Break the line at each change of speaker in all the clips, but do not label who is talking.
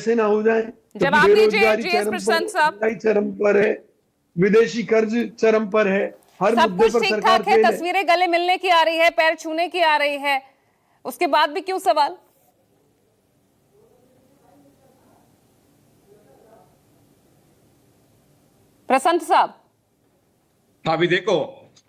ऐसे ना हो जाए।
जवाब दीजिए
बेरोजगारी
जीएस
चरम
प्रशांत
पर,
साहब।
महंगाई चरम पर है, विदेशी कर्ज चरम पर है, हर
सब
मुद्दे
कुछ
पर
ठीक
सरकार
ठाक है,
फेल है।
तस्वीरें गले मिलने की आ रही है, पैर छूने की आ रही है, उसके बाद भी क्यों सवाल? प्रशांत साहब।
अभी देखो,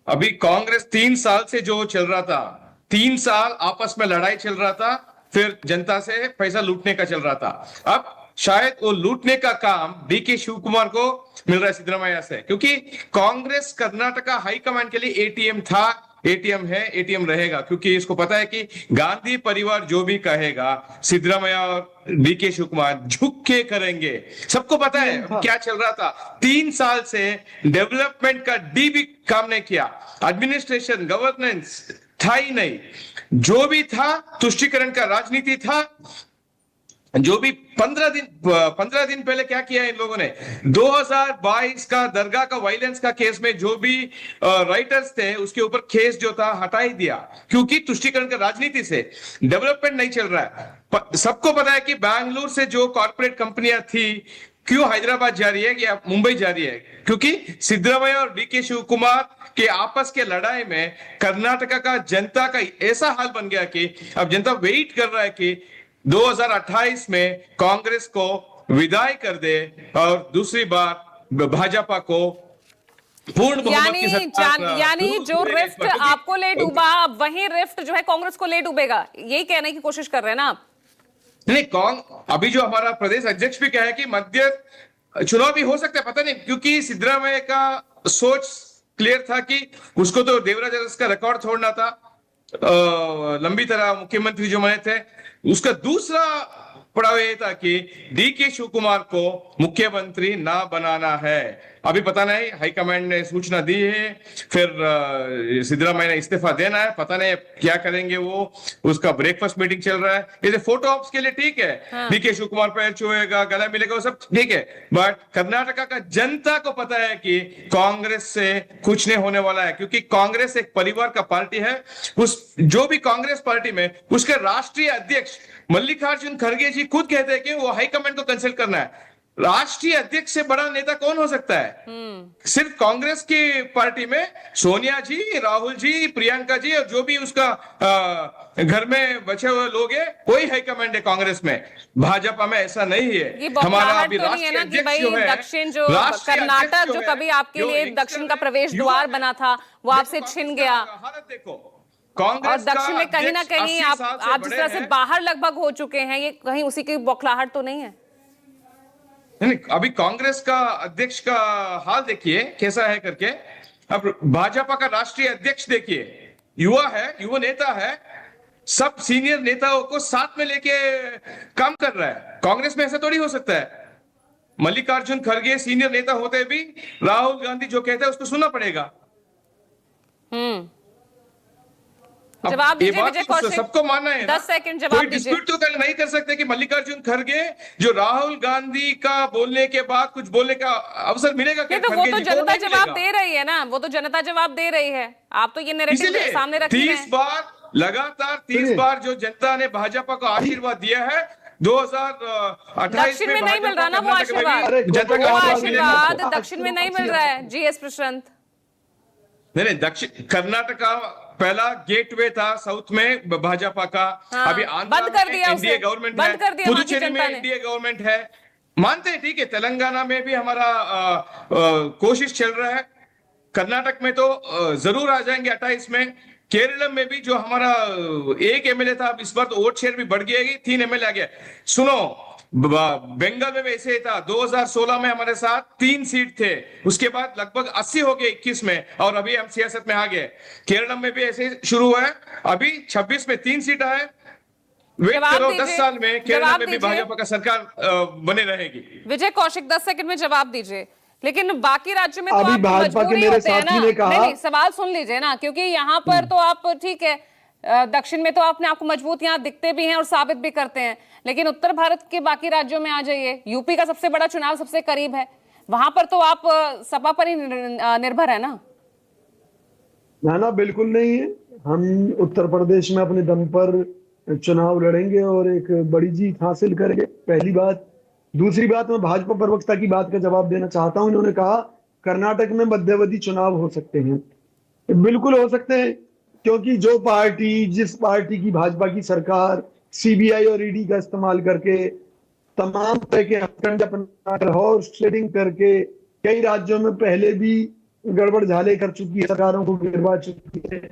अभी कांग्रेस 3 साल से जो चल रहा था, 3 साल आपस में लड़ाई चल रहा था, फिर जनता से पैसा लूटने का चल रहा था। अब शायद वो लूटने का काम डीके शिव कुमार को मिल रहा है सिद्धरामैया से, क्योंकि कांग्रेस कर्नाटका हाईकमांड के लिए एटीएम था, एटीएम है, एटीएम रहेगा, क्योंकि इसको पता है कि गांधी परिवार जो भी कहेगा सिद्धरामैया और डीके शिव कुमार झुक के करेंगे। सबको पता है क्या चल रहा था। 3 साल से डेवलपमेंट का डी भी काम नहीं किया, एडमिनिस्ट्रेशन गवर्नेंस था ही नहीं, जो भी था तुष्टीकरण का राजनीति था। जो भी 15 दिन पहले क्या किया इन लोगों ने, 2022 का दरगाह का वायलेंस का केस में जो भी राइटर्स थे उसके ऊपर केस जो था हटा ही दिया, क्योंकि तुष्टीकरण का राजनीति से डेवलपमेंट नहीं चल रहा है। सबको पता है कि बैंगलोर से जो कॉर्पोरेट कंपनियां थी क्यों हैदराबाद जा रही है या मुंबई जा रही है, क्योंकि सिद्धरामैया और डीके शिव कुमार के आपस के लड़ाई में कर्नाटका का जनता का ऐसा हाल बन गया कि अब जनता वेट कर रहा है कि 2028 में कांग्रेस को विदाई कर दे और दूसरी बार भाजपा को पूर्ण बहुमत की सरकार।
यानी जो रिफ्ट आपको ले डूबा, वही रिफ्ट जो है कांग्रेस को ले डूबेगा, यही कहने की कोशिश कर रहे हैं ना आप?
नहीं, अभी जो हमारा प्रदेश अध्यक्ष भी कहा है कि मध्य चुनाव भी हो सकता है, पता नहीं, क्योंकि सिद्धरामैया का सोच क्लियर था कि उसको तो देवराज अरस का रिकॉर्ड छोड़ना था, लंबी तरह मुख्यमंत्री जो बने थे। उसका दूसरा पड़ाव यह था कि डीके शिव कुमार को मुख्यमंत्री ना बनाना है। अभी पता नहीं, हाईकमांड ने सूचना दी है, फिर सिद्धरामैया ने इस्तीफा देना है, पता नहीं क्या करेंगे वो। उसका ब्रेकफास्ट मीटिंग चल रहा है, ये फोटो ऑप्स के लिए ठीक है,
हाँ।
डीके शिव कुमार पैर छुएगा, गला मिलेगा, वो सब ठीक है, बट कर्नाटका का जनता को पता है कि कांग्रेस से कुछ नहीं होने वाला है, क्योंकि कांग्रेस एक परिवार का पार्टी है। उस जो भी कांग्रेस पार्टी में उसके राष्ट्रीय अध्यक्ष मल्लिकार्जुन खड़गे जी खुद कहते हैं कि वो हाईकमांड को कंसल्ट करना है। राष्ट्रीय अध्यक्ष से बड़ा नेता कौन हो सकता है? सिर्फ कांग्रेस की पार्टी में सोनिया जी, राहुल जी, प्रियंका जी और जो भी उसका घर में बचे हुए लोग हैं, वही हाईकमांड है कांग्रेस में। भाजपा में ऐसा नहीं है।
हमारा अभी तो नहीं है ना कि भाई दक्षिण जो कर्नाटक जो कभी आपके लिए दक्षिण का प्रवेश द्वार बना था वो आपसे छिन गया।
देखो,
और दक्षिण में कहीं ना कहीं आप जिस तरह से बाहर लगभग हो चुके हैं, ये कहीं उसी की बौखलाहट तो नहीं है?
नहीं, अभी कांग्रेस का अध्यक्ष का हाल देखिए कैसा है करके। अब भाजपा का राष्ट्रीय अध्यक्ष देखिए, युवा है, युवा नेता है, सब सीनियर नेताओं को साथ में लेके काम कर रहा है। कांग्रेस में ऐसा थोड़ी हो सकता है। मल्लिकार्जुन खड़गे सीनियर नेता होते भी राहुल गांधी जो कहते हैं उसको सुनना पड़ेगा।
जवाब दीजिए विजय कौशिक,
सबको मानना है
10 सेकंड जवाब दीजिए।
डिस्प्यूट तो नहीं कर सकते कि मल्लिकार्जुन खड़गे जो राहुल गांधी का बोलने के बाद कुछ बोलने का अवसर मिलेगा क्या?
तो वो तो जनता जवाब दे रही है ना, वो तो जनता जवाब दे रही है, आप तो ये नैरेटिव सामने रख रहे हैं।
30 बार लगातार 30 बार जो जनता ने भाजपा को आशीर्वाद दिया है, 2028
दक्षिण में नहीं मिल रहा ना वो आशीर्वाद, दक्षिण में नहीं मिल रहा है जीएस प्रशांत।
नहीं, दक्षिण कर्नाटका पहला गेटवे था साउथ में भाजपा का।
हाँ,
अभी आंध्र में एनडीए गवर्नमेंट है, पुदुचेरी में एनडीए गवर्नमेंट है, मानते हैं ठीक है। तेलंगाना में भी हमारा कोशिश चल रहा है, कर्नाटक में तो जरूर आ जाएंगे 28 में। केरल में भी जो हमारा एक एमएलए था, इस बार तो वोट शेयर भी बढ़ गया, 3 एमएलए आ गया। सुनो, बंगाल में वैसे ही था, 2016 में हमारे साथ 3 सीट थे, उसके बाद लगभग 80 हो गए 21 में, और अभी हम सियासत में आ गए। केरल में भी ऐसे शुरू हुआ है, अभी 26 में 3 सीट आए। वेट करो, 10 साल में केरल में भी भाजपा का सरकार बने रहेगी।
विजय कौशिक 10 सेकंड में जवाब दीजिए। लेकिन बाकी राज्यों में तो आप
भाजपा के मेरे साथी ने कहा,
नहीं, सवाल सुन लीजिए ना, क्योंकि यहाँ पर तो आप ठीक है, दक्षिण में तो आपने आपको मजबूत यहाँ दिखते भी हैं और साबित भी करते हैं, लेकिन उत्तर भारत के बाकी राज्यों में आ जाइए, यूपी का सबसे बड़ा चुनाव सबसे करीब है, वहां पर तो आप सपा पर ही निर्भर है ना?
ना बिल्कुल नहीं है। हम उत्तर प्रदेश में अपने दम पर चुनाव लड़ेंगे और एक बड़ी जीत हासिल करेंगे। पहली बात, दूसरी बात, मैं भाजपा प्रवक्ता की बात का जवाब देना चाहता हूं। इन्होंने कहा कर्नाटक में मध्यावधि चुनाव हो सकते हैं। बिल्कुल हो सकते हैं, क्योंकि जिस पार्टी की भाजपा की सरकार सीबीआई और ईडी का इस्तेमाल करके तमाम तरह के हथकंडे अपनाकर हॉर्स ट्रेडिंग करके कई राज्यों में पहले भी गड़बड़ झाले कर चुकी है, सरकारों को गिरवा चुकी है,